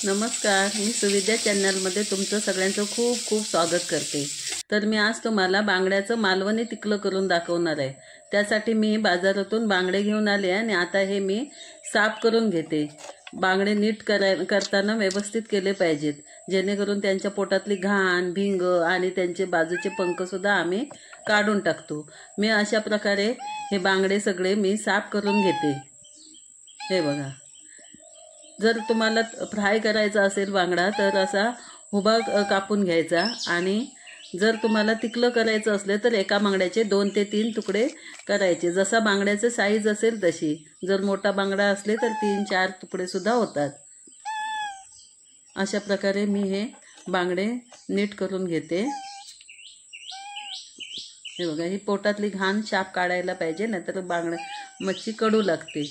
नमस्कार, मी सुविद्या चॅनलमध्ये तुमचं सगळ्यांचं खूप खूप स्वागत करते। तर मी आज तुम्हाला बांगड्याचं मालवणी तिकलं करून दाखवणार आहे। त्यासाठी मी बाजारातून बांगडे घेऊन आले आणि आता हे मी साफ करून घेते। बांगडे नीट करताना व्यवस्थित केले पाहिजेत, जेणेकरून त्यांच्या पोटातली घाण, भिंग आणि त्यांचे बाजूचे पंख सुद्धा आम्ही काढून टाकतो। मी अशा प्रकारे हे बांगडे सगळे मी साफ करून घेते। हे बघा, जर तुम्हाला फ्राय करायचा असेल बांगडा तर असा उभा कापून घ्यायचा, आणि जर तुम्हाला तिकलं करायचं असले तर एका बांगड्याचे 2 ते 3 तुकडे करायचे, जसा बांगड्याचे साईज असेल तशी। जर मोठा बांगडा असले तर 3-4 तुकडे सुद्धा होतात। अशा प्रकारे मी हे बांगडे नीट करून घेते। हे बघा, ही पोटातली घाण शाप काढायला पाहिजे, नाहीतर मच्छी कडू लागते।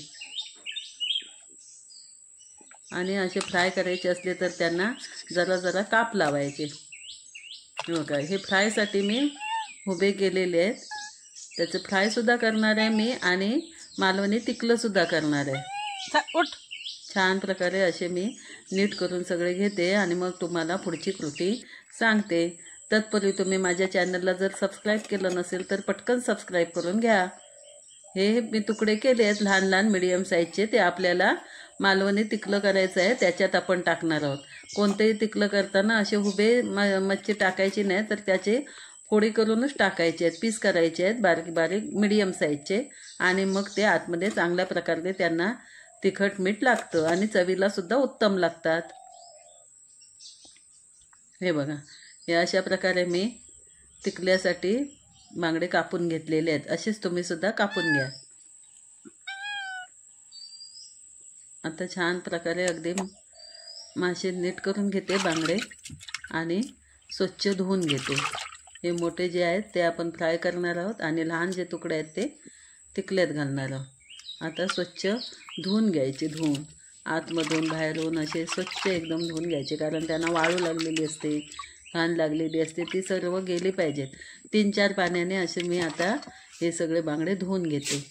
आणि असे फ्राय करायचे असले तर त्यांना जरा जरा काप लावायचे। बघा, हे फ्रायसाठी मी उभे केलेले आहेत। त्याचे फ्रायसुद्धा करणार आहे मी आणि मालवणी तिकलंसुद्धा करणार आहे। छान प्रकारे असे मी नीट करून सगळे घेते आणि मग तुम्हाला पुढची कृती सांगते। तत्पूर्वी तुम्ही माझ्या चॅनलला जर सबस्क्राईब केलं नसेल तर पटकन सबस्क्राईब करून घ्या। हे मी तुकडे केले आहेत लहान लहान मीडियम साईजचे, ते आपल्याला मालवणी तिकलं करायचं आहे, त्याच्यात आपण टाकणार आहोत। कोणतेही तिकलं करताना असे उभे मच्छी टाकायची नाही, तर त्याचे फोडी करूनच टाकायचे आहेत, पीस करायचे आहेत बारीक बारीक मीडियम साईजचे, आणि मग ते आतमध्ये चांगल्या प्रकारे त्यांना तिखट मीठ लागतं आणि चवीला सुद्धा उत्तम लागतात। हे बघा, हे अशा प्रकारे मी तिकल्यासाठी बांगडे कापून घेतलेले आहेत। असेच तुम्ही सुद्धा कापून घ्या। आता छान प्रकारे अगदी मासे नीट करून घेते बांगडे आणि स्वच्छ धुवून घेते। हे मोठे जे आहेत ते आपण फ्राय करणार आहोत आणि लहान जे तुकडे आहेत ते तिकल्यात घालणार आहोत। आता स्वच्छ धुवून घ्यायचे, धुवून आतमधून बाहेरून असे स्वच्छ एकदम धुवून घ्यायचे, कारण त्यांना वाळू लागलेली असते, घाण लागलेली असते, ती सर्व गेली पाहिजेत। 3-4 पाण्याने असे मी आता हे सगळे बांगडे धुवून घेते।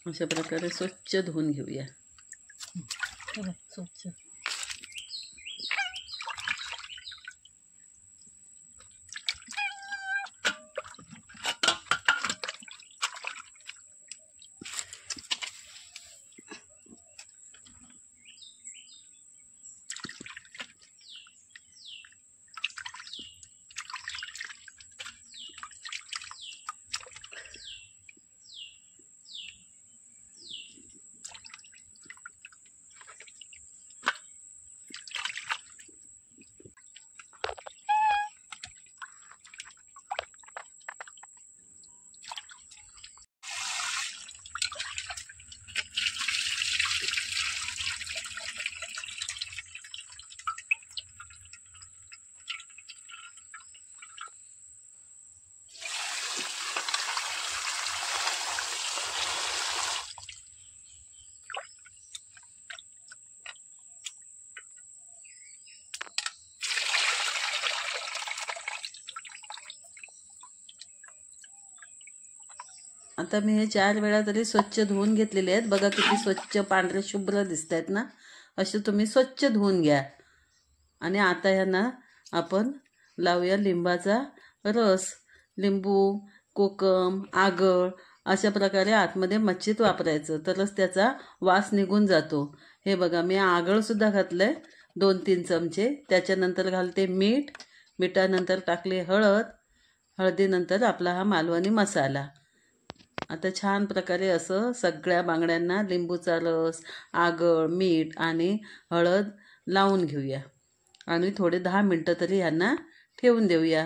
अशा प्रकारे स्वच्छ धुवून घेऊया। स्वच्छ आता मी हे 4 वेळा तरी स्वच्छ धुवून घेतलेले आहेत। बघा किती स्वच्छ पांढरे शुभ्र दिसत आहेत ना, असे तुम्ही स्वच्छ धुवून घ्या। आणि आता ह्यांना आपण लावूया लिंबाचा रस। लिंबू, कोकम, आगळ अशा प्रकारे आतमध्ये मच्छीत वापरायचं, तरच त्याचा वास निघून जातो। हे बघा, मी आगळसुद्धा घातलंय 2-3 चमचे। त्याच्यानंतर घालते मीठ, मिठानंतर टाकले हळद, हळदीनंतर आपला हा मालवणी मसाला। आता छान प्रकारे असं सगळ्या बांगड्यांना लिंबूचा रस, आगळ, मीठ आणि हळद लावून घेऊया आणि थोडे 10 मिनटं तरी ह्यांना ठेवून देऊया।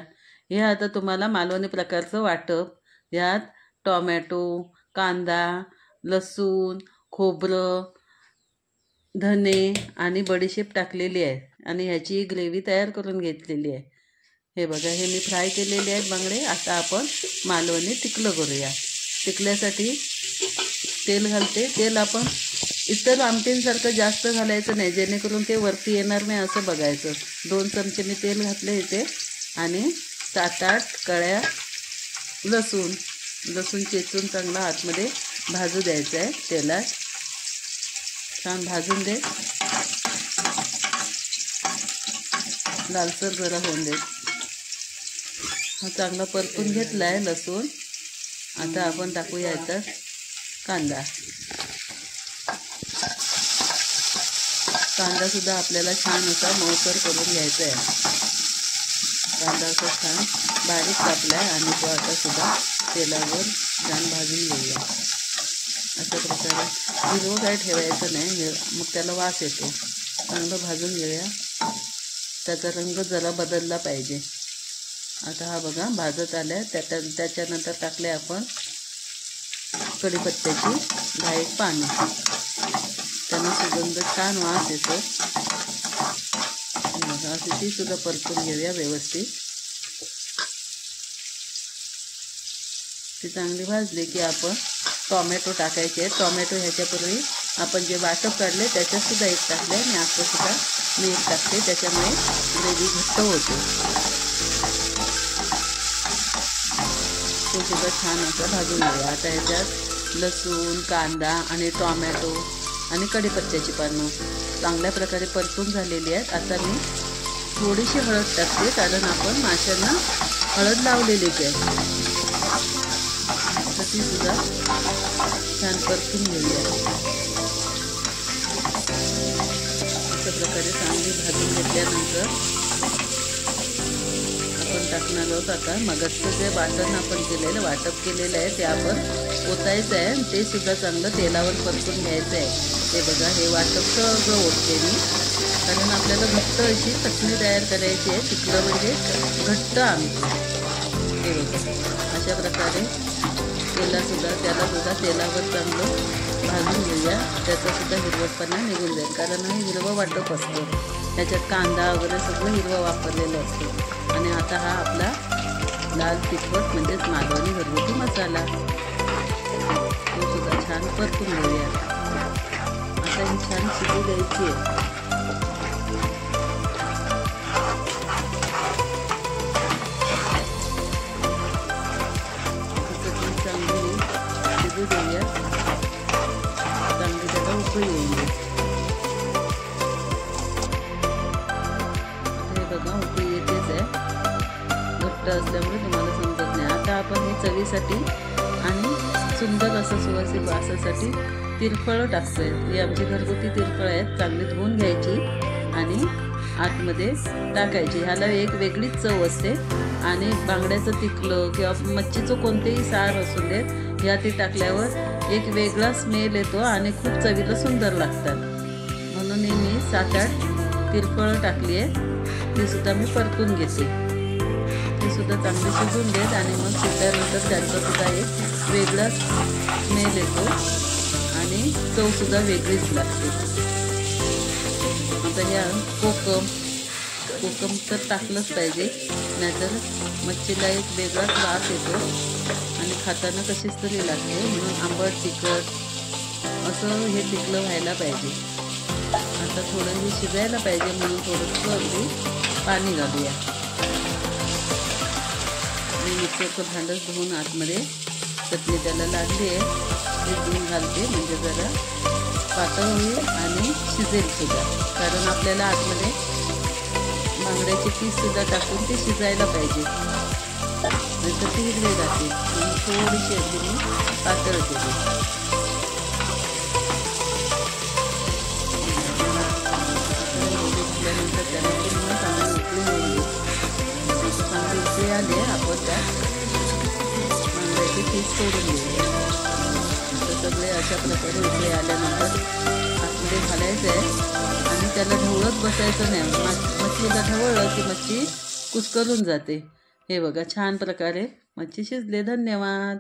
हे आता तुम्हाला मालवणी प्रकारचं वाटप, ह्यात टोमॅटो, कांदा, लसूण, खोबरं, धने आणि बडीशेप टाकलेली आहे आणि ह्याची ग्रेव्ही तयार करून घेतलेली आहे। हे बघा, हे मी फ्राय केलेले आहेत बांगडे। आता आपण मालवणी तिकलं करूया। तिकल्यासाठी तेल घालते। तेल आपण इतर आमटींसारखं जास्त घालायचं नाही, जेणेकरून ते वरती येणार नाही असं बघायचं. 2 चमचे मी तेल घातले इथे आणि 7-8 कळ्या लसूण चेचून चांगला आतमध्ये भाजू द्यायचं आहे तेलात. छान भाजून दे, लालसर जरा होऊन दे. हा चांगला परतून घेतला आहे लसूण. आता आपण टाकूया याच्यात कांदा. कांदासुद्धा आपल्याला छान असा मऊसर करून घ्यायचा आहे. कांदा असा छान बारीक कापला आहे आणि तो आता सुद्धा तेलावर छान भाजून घेऊया. अशा प्रकारे हिरवं काय ठेवायचं नाही, मग त्याला वास येतो. चांगलं भाजून घेऊया. त्याचा रंग जरा बदलला पाहिजे. आता हा बघा भाजत आल्या. त्याच्यानंतर टाकले आपण कढीपत्त्याची 10 पानं. त्यांना सुगंध छान वास येतो. अशी ती सुद्धा परतून घेऊया व्यवस्थित. ती चांगली भाजली की आपण टोमॅटो टाकायचे. टोमॅटो ह्याच्यापूर्वी आपण जे वाटप काढले त्याच्यात सुद्धा एक टाकले आणि आता सुद्धा मी एक टाकते. त्याच्यामुळे ग्रेव्ही घट्ट होते. तो सुद्धा छान असं भाजून घेऊया. आता ह्याच्यात लसूण, कांदा आणि टोमॅटो आणि कढीपत्त्याची पानं चांगल्या प्रकारे परतून झालेली आहेत. आता मी थोडीशी हळद टाकते, कारण आपण माशांना हळद लावलेलीच आहे. तर ती सुद्धा छान परतून घेऊया. अशा प्रकारे चांगली भाजून घेतल्यानंतर आपण टाकणार आहोत आता मगाचं जे वाटण आपण केलेलं वाटप केलेलं आहे ते आपण ओतायचं आहे आणि ते सुद्धा चांगलं तेलावर परतून घ्यायचं आहे. हे बघा, हे वाटप सगळं ओतते मी, कारण आपल्याला घट्ट अशी चटणी तयार करायची आहे. तिखलं म्हणजे घट्ट आमटी. हे बघा, अशा प्रकारे त्याला सुद्धा तेलावर चांगलं भाजून घेऊया. त्याचासुद्धा हिरवटपणा निघून जाईल, कारण हे हिरवं वाटप असतं. त्याच्यात कांदा वगैरे सगळं हिरवं वापरलेलं असतं. आणि आता हा आपला लाल तिखट म्हणजेच मालवणी घरगुती मसाला, तो सुद्धा छान परतून घेऊया. आता ही छान शिजू द्यायची आहे. शिजू देऊया. चांगली त्याला उकळी येऊन दे. हे बघा, उकळी येतेच आहे. घट्ट असल्यामुळे तुम्हाला समजत नाही. आता आपण हे चवीसाठी आणि सुंदर असं सुवासिक वासासाठी तिरफळं टाकतोय. ही आमची घरगुती तिरफळं आहेत. चांगली धुवून घ्यायची आणि आतमध्ये टाकायची. ह्याला एक वेगळीच चव असते. आणि बांगड्याचं तिखलं किंवा मच्छीचं कोणतेही सार असू देत, ह्या ती टाकल्यावर एक वेगळा स्मेल येतो आणि खूप चवीला सुंदर लागतात. म्हणून मी 7-8 तिरफळं टाकली आहे. ती सुद्धा मी परतून घेते. ती सुद्धा चांगली शिजून देत आणि मग शिजल्यानंतर त्याचा सुद्धा एक वेगळा स्मेल येतो आणि चवसुद्धा वेगळीच लागते. आता ह्या कोकम तर टाकलंच पाहिजे, नाहीतर मच्छीला एक वेगळाच वास येतो आणि खाताना कशीच तरी लागते. म्हणून आंबट तिखट असं हे तिखलं व्हायला पाहिजे. आता थोडं हे शिजायला पाहिजे, म्हणून थोडंसं अगदी पाणी घालूया. मी मिक्सरचं भांडं धुवून आतमध्ये चटणी त्याला लागली आहे, ते धुवून घालते म्हणजे जरा पातळ होईल आणि शिजेल सुद्धा. कारण आपल्याला आतमध्ये बांगड्याचे पीससुद्धा टाकून ते शिजायला पाहिजे, नंतर ती हिरवे जाते. थोडीशी अगदी मी पातळ केली. घेतल्यानंतर त्याला पूर्ण चांगली उकळी येईल. चांगली उकळी आली आपण त्यात बांगड्याचे पीस सोडून घेऊया. तर सगळे अशा प्रकारे उकळी आल्यानंतर आतमध्ये घालायचं आहे आणि त्याला ढवळत बसायचं नाही. मच्छीला ढवळलं की मच्छी कुस्करून जाते. हे बघा, छान प्रकारे मच्छी शिजले. धन्यवाद.